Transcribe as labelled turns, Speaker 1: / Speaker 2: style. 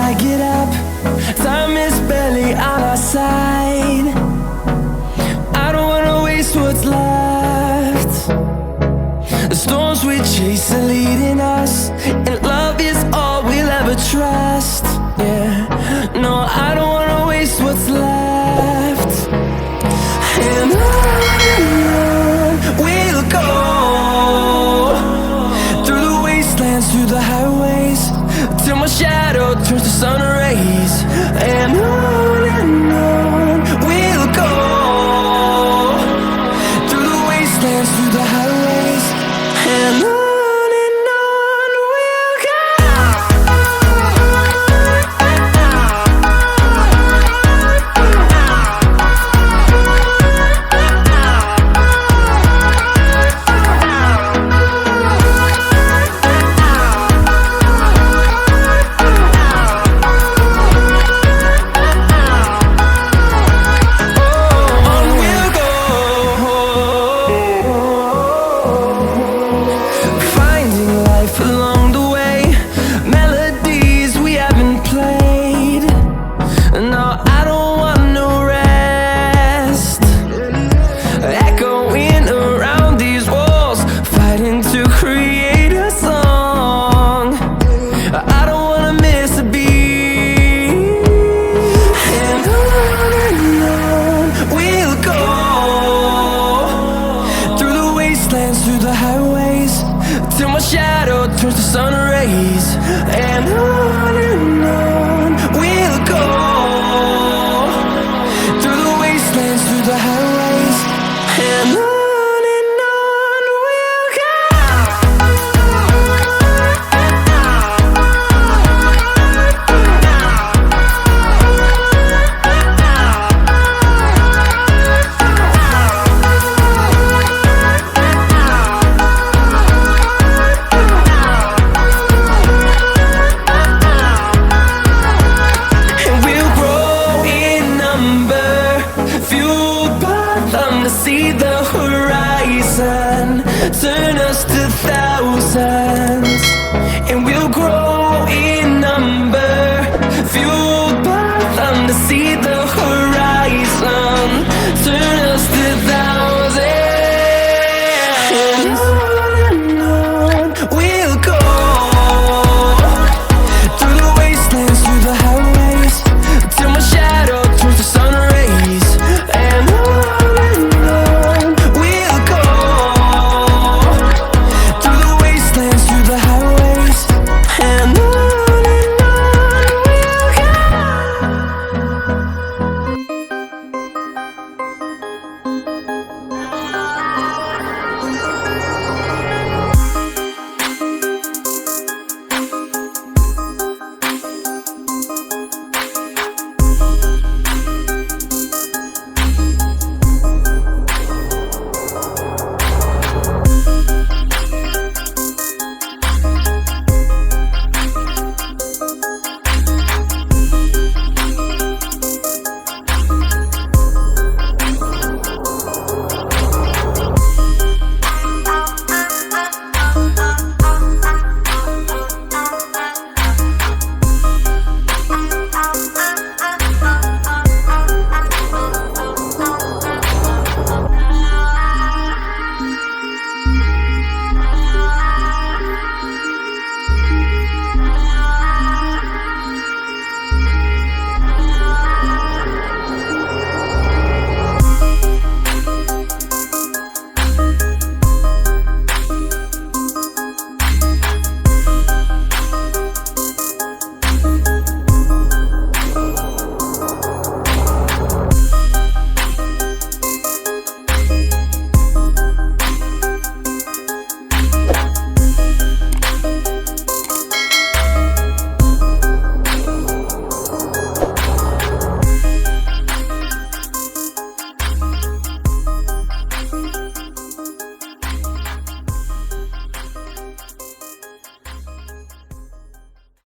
Speaker 1: I get up, time is barely on our side. I don't wanna waste what's left. The storms we chase are leading us, and love is all we'll ever trust. Yeah, no, I don't wanna waste what's left. And on we'll go, through the wastelands, through the highways, till my shadow turns to sun rays. And on we'll go, through the wastelands, through the highways, and on we'll go. Along the way, melodies we haven't played. No, I don't want no rest. Echoing around these walls, fighting to create a song. I don't wanna miss a beat. And on we'll go, through the wastelands, through the highways, till my shadow turns to sun rays. And on we'll go, through the wastelands, through the highways, and on we'll go. See the horizon turn us to thousands, and we'll grow in number, fueled by them to see the